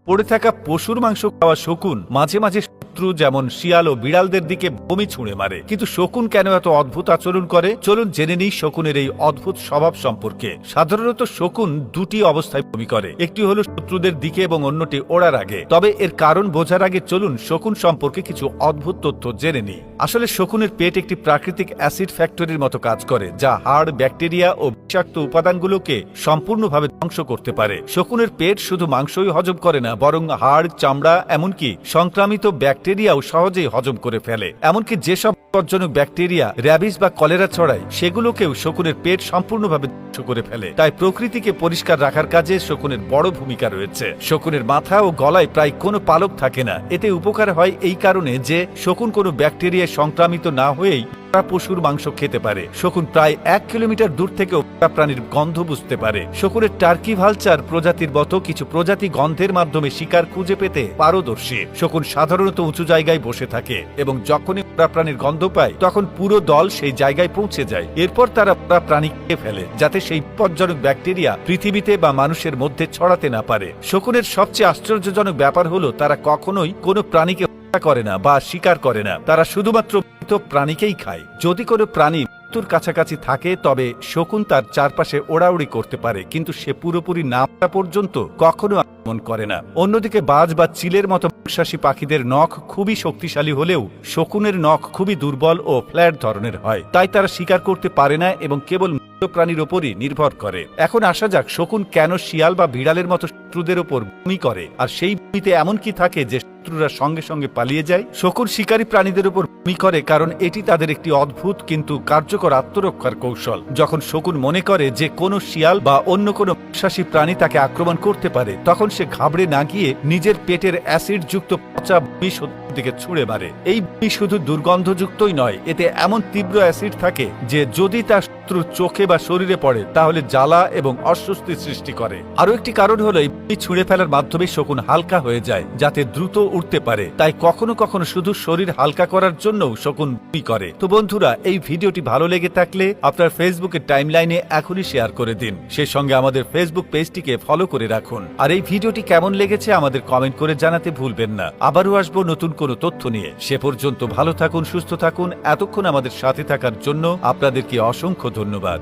পড়ে থাকা পশুর মাংস খাওয়া শকুন মাঝে মাঝে শত্রু যেমন শিয়াল ও বিড়ালদের দিকে বমি ছুঁড়ে মারে। কিন্তু শকুন কেন এত অদ্ভুত আচরণ করে, চলুন জেনে নিই শকুনের এই অদ্ভুত স্বভাব সম্পর্কে। সাধারণত শকুন দুটি অবস্থায় বমি করে, একটি হলো শত্রুদের দিকে এবং অন্যটি ওড়ার আগে। তবে এর কারণ বোঝার আগে চলুন শকুন সম্পর্কে কিছু অদ্ভুত তথ্য জেনে নিই। আসলে শকুনের পেট একটি প্রাকৃতিক অ্যাসিড ফ্যাক্টরির মতো কাজ করে, যা হাড়, ব্যাকটেরিয়া ও বিষাক্ত উপাদানগুলোকে সম্পূর্ণভাবে ধ্বংস করতে পারে। শকুনের পেট শুধু মাংসই হজম করে না, বরং হাড়, চামড়া, এমনকি সংক্রামিত ব্যাকটেরিয়াও সহজেই হজম করে ফেলে। এমনকি যেসব বিপজ্জনক ব্যাকটেরিয়া র্যাবিস বা কলেরা ছড়ায়, সেগুলোকেও শকুনের পেট সম্পূর্ণভাবে ধ্বংস করে ফেলে। তাই প্রকৃতিকে পরিষ্কার রাখার কাজে শকুনের বড় ভূমিকা রয়েছে। শকুনের মাথা ও গলায় প্রায় কোনো পালক থাকে না। এতে উপকার হয় এই কারণে যে শকুন কোনো ব্যাকটেরিয়ায় সংক্রামিত না হয়েই পশুর মাংস খেতে পারে। শকুন প্রায় 1 কিলোমিটার দূর থেকেও প্রাণীর গন্ধ বুঝতে পারে। শকুনের টার্কি ভালচার প্রজাতির মতো কিছু প্রজাতি গন্ধের মাধ্যমে শিকার খুঁজে পেতে পারদর্শী। শকুন সাধারণত উঁচু জায়গায় বসে থাকে এবং যখনই প্রাণীর গন্ধ পায় তখন পুরো দল সেই জায়গায় পৌঁছে যায়। এরপর তারা প্রাণী খেয়ে ফেলে, যাতে সেই বিপজ্জনক ব্যাকটেরিয়া পৃথিবীতে বা মানুষের মধ্যে ছড়াতে না পারে। শকুনের সবচেয়ে আশ্চর্যজনক ব্যাপার হলো তারা কখনোই কোনো প্রাণীকে হত্যা করে না বা শিকার করে না। তারা শুধুমাত্র প্রাণীকেই খায়। যদি কোনো প্রাণী মৃত্যুর কাছাকাছি থাকে তবে শকুন তার চারপাশে ওড়াউড়ি করতে পারে, কিন্তু সে পুরোপুরি না মরা পর্যন্ত কখনো আক্রমণ করে না। অন্যদিকে বাজ বা চিলের মতো মাংসাশী পাখিদের নখ খুবই শক্তিশালী হলেও শকুনের নখ খুবই দুর্বল ও ফ্ল্যাট ধরনের হয়, তাই তারা শিকার করতে পারে না এবং কেবল মৃত প্রাণীর ওপরই নির্ভর করে। এখন আসা যাক শকুন কেন শিয়াল বা বিড়ালের মতো শত্রুদের ওপর বমি করে, আর সেই বমিতে এমন কি থাকে যে শত্রুরা সঙ্গে সঙ্গে পালিয়ে যায়। শকুন শিকারী প্রাণীদের উপর বমি করে কারণ এটি তাদের একটি অদ্ভুত কিন্তু কার্যকর আত্মরক্ষার কৌশল। যখন শকুন মনে করে যে কোনো শিয়াল বা অন্য কোনো মাংসাশী প্রাণী তাকে আক্রমণ করতে পারে, তখন সে ঘাবড়ে না গিয়ে নিজের পেটের অ্যাসিড যুক্ত পচা বমি দিকে ছুঁড়ে মারে। এই বমি শুধু দুর্গন্ধযুক্তই নয়, এতে এমন তীব্র অ্যাসিড থাকে যে যদি তার শত্রুর চোখে বা শরীরে পড়ে তাহলে জ্বালা এবং অস্বস্তি সৃষ্টি করে। আরো একটি কারণ হলো এই বমি ছুঁড়ে ফেলার মাধ্যমে শকুন হালকা হয়ে যায়, যাতে দ্রুত উঠতে পারে। তাই কখনো কখনো শুধু শরীর হালকা করার জন্য শকুন বমি করে। তো বন্ধুরা, এই ভিডিওটি ভালো লেগে থাকলে আপনার ফেসবুকের টাইমলাইনে এখনই শেয়ার করে দিন। সেই সঙ্গে আমাদের ফেসবুক পেজটিকে ফলো করে রাখুন। আর এই ভিডিওটি কেমন লেগেছে আমাদের কমেন্ট করে জানাতে ভুলবেন না। আবারও আসবো নতুন কোনো তথ্য নিয়ে। সে পর্যন্ত ভালো থাকুন, সুস্থ থাকুন। এতক্ষণ আমাদের সাথে থাকার জন্য আপনাদেরকে অসংখ্য ধন্যবাদ।